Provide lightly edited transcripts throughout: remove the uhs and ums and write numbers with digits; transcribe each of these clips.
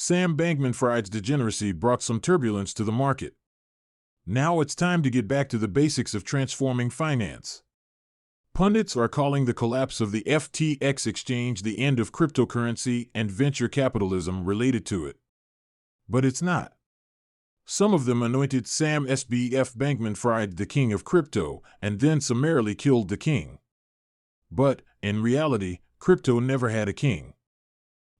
Sam Bankman-Fried's degeneracy brought some turbulence to the market. Now it's time to get back to the basics of transforming finance. Pundits are calling the collapse of the FTX exchange the end of cryptocurrency and venture capitalism related to it. But it's not. Some of them anointed Sam SBF Bankman-Fried the king of crypto and then summarily killed the king. But, in reality, crypto never had a king.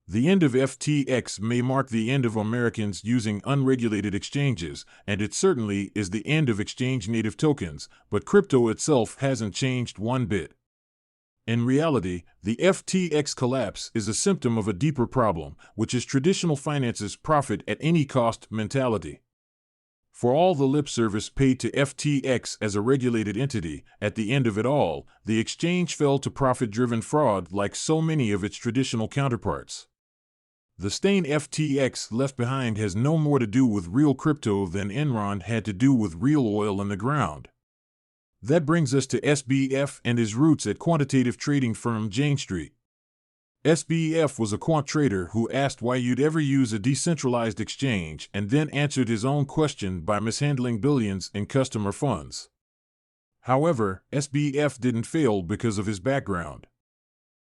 The end of FTX may mark the end of Americans using unregulated exchanges, and it certainly is the end of exchange-native tokens, but crypto itself hasn't changed one bit. In reality, the FTX collapse is a symptom of a deeper problem, which is traditional finance's profit at any cost mentality. For all the lip service paid to FTX as a regulated entity, at the end of it all, the exchange fell to profit-driven fraud like so many of its traditional counterparts. The stain FTX left behind has no more to do with real crypto than Enron had to do with real oil in the ground. That brings us to SBF and his roots at quantitative trading firm Jane Street. SBF was a quant trader who asked why you'd ever use a decentralized exchange and then answered his own question by mishandling billions in customer funds. However, SBF didn't fail because of his background.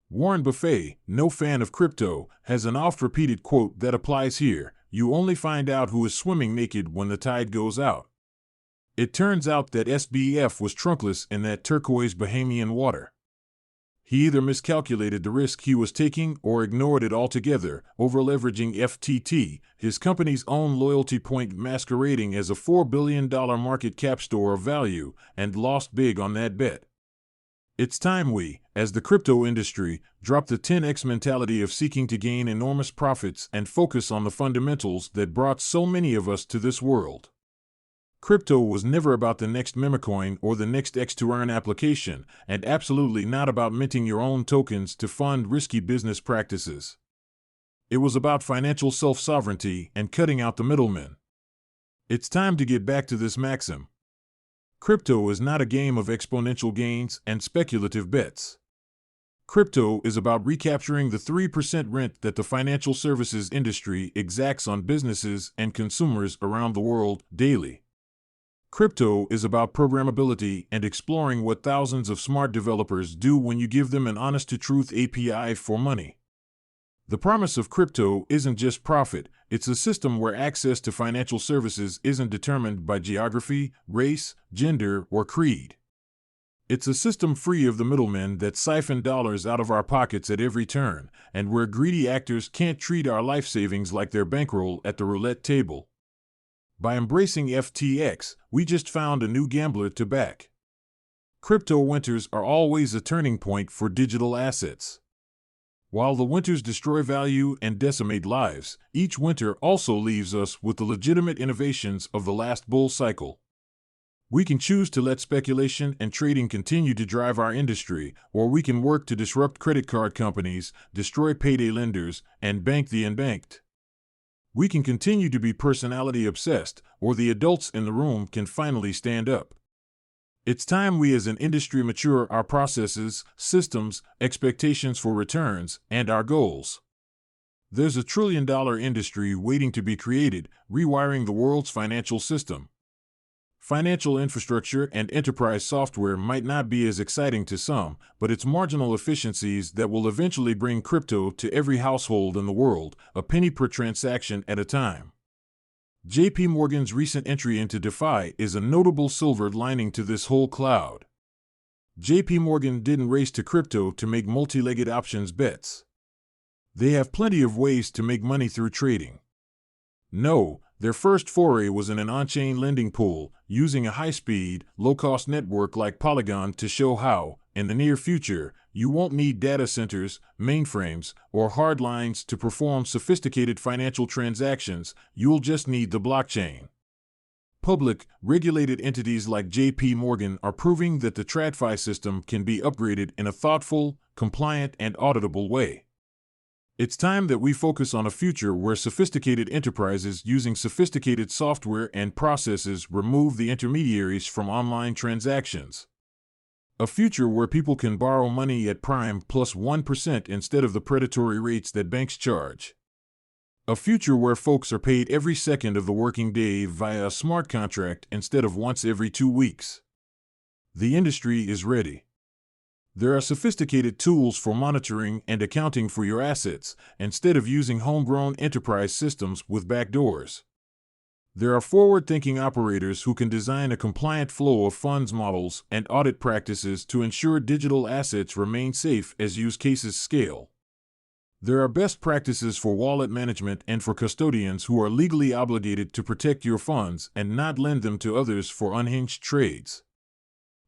Warren Buffett, no fan of crypto, has an oft-repeated quote that applies here: "You only find out who is swimming naked when the tide goes out." It turns out that SBF was trunkless in that turquoise Bahamian water. He either miscalculated the risk he was taking or ignored it altogether, over-leveraging FTT, his company's own loyalty point masquerading as a $4 billion market cap store of value, and lost big on that bet. It's time we, as the crypto industry, drop the 10x mentality of seeking to gain enormous profits and focus on the fundamentals that brought so many of us to this world. Crypto was never about the next memecoin or the next X-to-earn application, and absolutely not about minting your own tokens to fund risky business practices. It was about financial self-sovereignty and cutting out the middlemen. It's time to get back to this maxim. Crypto is not a game of exponential gains and speculative bets. Crypto is about recapturing the 3% rent that the financial services industry exacts on businesses and consumers around the world daily. Crypto is about programmability and exploring what thousands of smart developers do when you give them an honest-to-truth API for money. The promise of crypto isn't just profit, it's a system where access to financial services isn't determined by geography, race, gender, or creed. It's a system free of the middlemen that siphon dollars out of our pockets at every turn, and where greedy actors can't treat our life savings like their bankroll at the roulette table. By embracing FTX, we just found a new gambler to back. Crypto winters are always a turning point for digital assets. While the winters destroy value and decimate lives, each winter also leaves us with the legitimate innovations of the last bull cycle. We can choose to let speculation and trading continue to drive our industry, or we can work to disrupt credit card companies, destroy payday lenders, and bank the unbanked. We can continue to be personality obsessed, or the adults in the room can finally stand up. It's time we as an industry mature our processes, systems, expectations for returns, and our goals. There's a trillion-dollar industry waiting to be created, rewiring the world's financial system. Financial infrastructure and enterprise software might not be as exciting to some, but it's marginal efficiencies that will eventually bring crypto to every household in the world, a penny per transaction at a time. JP Morgan's recent entry into DeFi is a notable silver lining to this whole cloud. JP Morgan didn't race to crypto to make multi-legged options bets. They have plenty of ways to make money through trading. No, their first foray was in an on-chain lending pool, using a high-speed, low-cost network like Polygon to show how, in the near future, you won't need data centers, mainframes, or hard lines to perform sophisticated financial transactions, you'll just need the blockchain. Public, regulated entities like JP Morgan are proving that the TradFi system can be upgraded in a thoughtful, compliant, and auditable way. It's time that we focus on a future where sophisticated enterprises using sophisticated software and processes remove the intermediaries from online transactions. A future where people can borrow money at prime plus 1% instead of the predatory rates that banks charge. A future where folks are paid every second of the working day via a smart contract instead of once every 2 weeks. The industry is ready. There are sophisticated tools for monitoring and accounting for your assets instead of using homegrown enterprise systems with backdoors. There are forward-thinking operators who can design a compliant flow of funds models and audit practices to ensure digital assets remain safe as use cases scale. There are best practices for wallet management and for custodians who are legally obligated to protect your funds and not lend them to others for unhinged trades.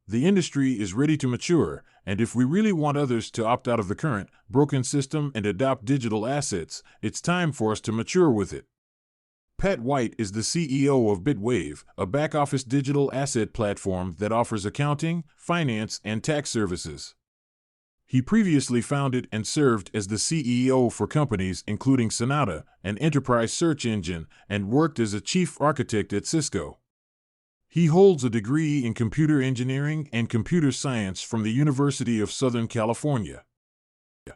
The industry is ready to mature, and if we really want others to opt out of the current, broken system and adopt digital assets, it's time for us to mature with it. Pat White is the CEO of Bitwave, a back-office digital asset platform that offers accounting, finance, and tax services. He previously founded and served as the CEO for companies including Sonata, an enterprise search engine, and worked as a chief architect at Cisco. He holds a degree in computer engineering and computer science from the University of Southern California.